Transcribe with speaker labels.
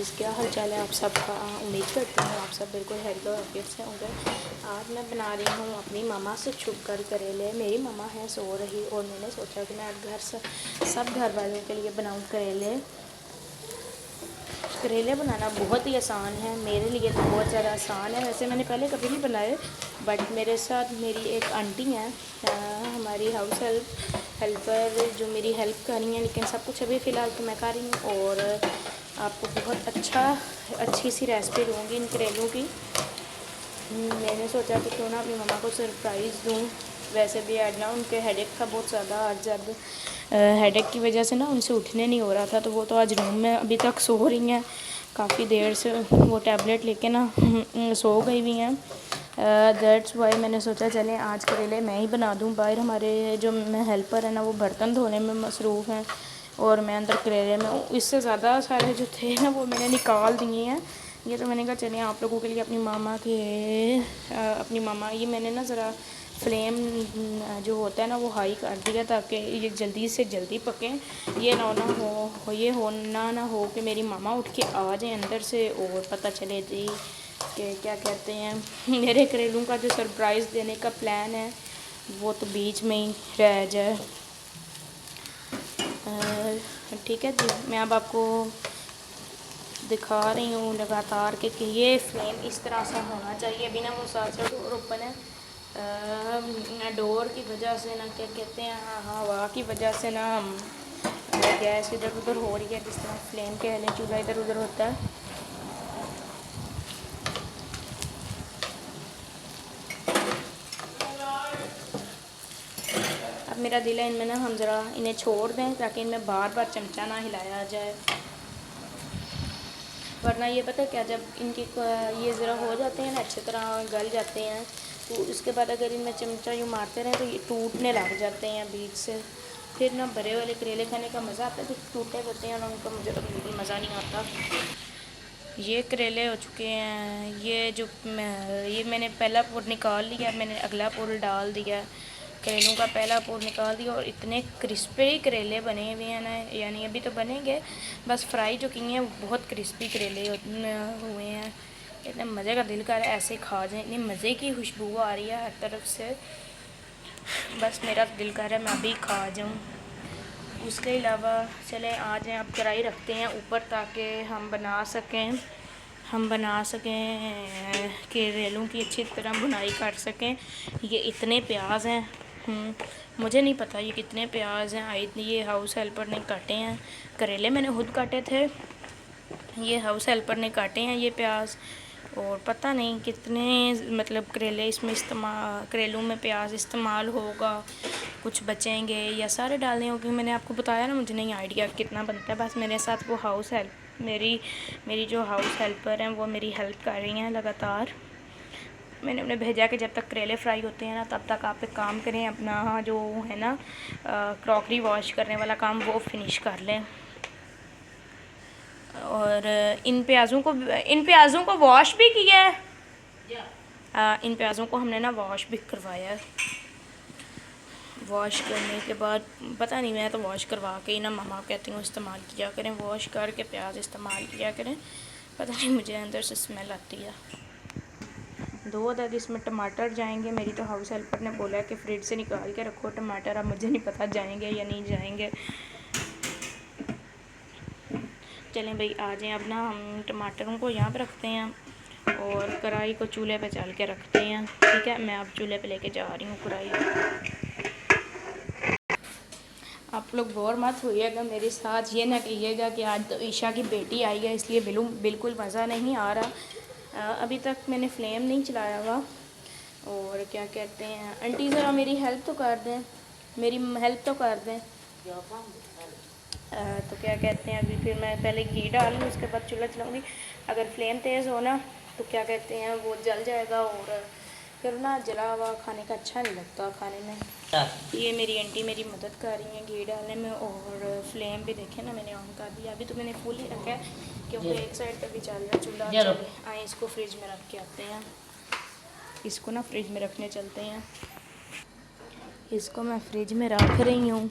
Speaker 1: Guys, क्या हाल चाल है आप सब का। उम्मीद करती हूँ आप सब बिल्कुल हेल्थ और फिट से होंगे। आज मैं बना रही हूँ अपनी मामा से छुप कर करेले। मेरी मामा है सो रही और मैंने सोचा कि मैं आज सब घर वालों के लिए बनाऊँ करेले। करेले बनाना बहुत ही आसान है, मेरे लिए तो बहुत ज़्यादा आसान है। वैसे मैंने पहले कभी नहीं बनाए, बट मेरे साथ मेरी एक आंटी हैं, हमारी हाउस हेल्पर, जो मेरी हेल्प कर रही हैं। लेकिन सब कुछ अभी फ़िलहाल तो मैं कर रही हूँ और आपको बहुत अच्छी सी रेसिपी दूँगी इन करेलों की। मैंने सोचा कि क्यों ना अपनी मम्मा को सरप्राइज़ दूँ। वैसे भी आज ना उनके हेडेक था बहुत ज़्यादा। आज जब हेडेक की वजह से ना उनसे उठने नहीं हो रहा था, तो वो तो आज रूम में अभी तक सो रही हैं। काफ़ी देर से वो टैबलेट लेके ना सो गई हुई हैं। दैट्स वाई मैंने सोचा चलें आज करेले मैं ही बना दूँ। बाहर हमारे जो हेल्पर है ना वो बर्तन धोने में मसरूफ़ हैं और मैं अंदर करेले में, इससे ज़्यादा सारे जो थे ना वो मैंने निकाल दिए हैं। ये तो मैंने कहा चलिए आप लोगों के लिए अपनी मामा ये मैंने ना ज़रा फ्लेम जो होता है ना वो हाई कर दिया ताकि ये जल्दी से जल्दी पकें। ये ना हो कि मेरी मामा उठ के आ जाए अंदर से और पता चले जी कि क्या कहते हैं मेरे करेलों का जो सरप्राइज़ देने का प्लान है वो तो बीच में ही रह जाए। ठीक है जी, मैं अब आपको दिखा रही हूँ लगातार कि ये फ्लेम इस तरह से होना चाहिए। अभी ना वो साथ डोर ओपन है, डोर की वजह से ना क्या कहते हैं हवा की वजह से ना गैस इधर उधर हो रही है, जिस तरह फ्लेम कह लें, चूल्हा इधर उधर होता है। अब मेरा दिल है इनमें ना हम ज़रा इन्हें छोड़ दें ताकि इनमें बार बार चमचा ना हिलाया जाए, वरना ये पता है क्या, जब इनकी ये ज़रा हो जाते हैं ना अच्छी तरह गल जाते हैं, तो उसके बाद अगर इनमें चमचा यूँ मारते रहें तो ये टूटने लग जाते हैं बीच से। फिर ना बड़े वाले करेले खाने का मज़ा आता है, जो टूटे होते हैं ना उनका मुझे तो बिल्कुल मज़ा नहीं आता। ये करेले हो चुके हैं, ये मैंने पहला पोर निकाल लिया, मैंने अगला पोर डाल दिया, करेलों का पहला पोर निकाल दिया और इतने क्रिस्पी करेले बने हुए हैं ना, यानी अभी तो बनेंगे, बस फ्राई जो किए हैं वो बहुत क्रिस्पी करेले हुए हैं। इतने मज़े का दिल कर रहा है ऐसे खा जाएं, इतनी मज़े की खुशबू आ रही है हर तरफ से, बस मेरा दिल कर रहा है मैं अभी खा जाऊँ। उसके अलावा चले आ जाएँ, अब कढ़ाई रखते हैं ऊपर ताकि हम बना सकें करेलों की अच्छी तरह भुनाई कर सकें। ये इतने प्याज हैं, मुझे नहीं पता ये कितने प्याज हैं, ये हाउस हेल्पर ने काटे हैं। करेले मैंने खुद काटे थे, ये हाउस हेल्पर ने काटे हैं ये प्याज, और पता नहीं कितने मतलब करेलों में प्याज इस्तेमाल होगा, कुछ बचेंगे या सारे डालने होंगे। मैंने आपको बताया ना मुझे नहीं आइडिया कितना बनता है, बस मेरे साथ वो मेरी जो हाउस हेल्पर हैं वो मेरी हेल्प कर रही हैं लगातार। मैंने उन्हें भेजा कि जब तक करेले फ्राई होते हैं ना तब तक आप एक काम करें, अपना जो है ना क्रॉकरी वॉश करने वाला काम वो फिनिश कर लें। और इन प्याज़ों को वॉश भी किया है, इन प्याज़ों को हमने ना वॉश भी करवाया है। वॉश करने के बाद पता नहीं, मैं तो वॉश करवा के ही ना मामा कहती हूँ इस्तेमाल किया करें, वॉश करके प्याज इस्तेमाल किया करें, पता नहीं मुझे अंदर से स्मेल आती है। 2 अदद इसमें टमाटर जाएंगे। मेरी तो हाउस हेल्पर ने बोला है कि फ्रिज से निकाल के रखो टमाटर, अब मुझे नहीं पता जाएंगे या नहीं जाएंगे। चलें भाई आ जाएं, अब ना हम टमाटरों को यहाँ पे रखते हैं और कढ़ाई को चूल्हे पे चल के रखते हैं। ठीक है, मैं अब चूल्हे पे लेके जा रही हूँ कढ़ाई। आप लोग बोर मत होइएगा मेरे साथ, ये ना कहिएगा कि आज तो ईशा की बेटी आई है इसलिए बिल्कुल मज़ा नहीं आ रहा। अभी तक मैंने फ्लेम नहीं चलाया हुआ। और क्या कहते हैं आंटी, ज़रा मेरी हेल्प तो कर दें, तो क्या कहते हैं अभी फिर मैं पहले घी डाल लूँ, उसके बाद चूल्हा चलाऊँगी। अगर फ्लेम तेज़ हो ना तो क्या कहते हैं वो जल जाएगा और फिर ना जला हुआ खाने का अच्छा नहीं लगता खाने में। ये मेरी आंटी मेरी मदद कर रही हैं घी डालने में, और फ्लेम भी देखें ना मैंने ऑन कर दिया। अभी तो मैंने फुल ही रखा है क्योंकि एक साइड पर भी चल रहा चूल्हा। आए इसको फ्रिज में रख के आते हैं, इसको ना फ्रिज में रखने चलते हैं। इसको मैं फ्रिज में रख रही हूँ।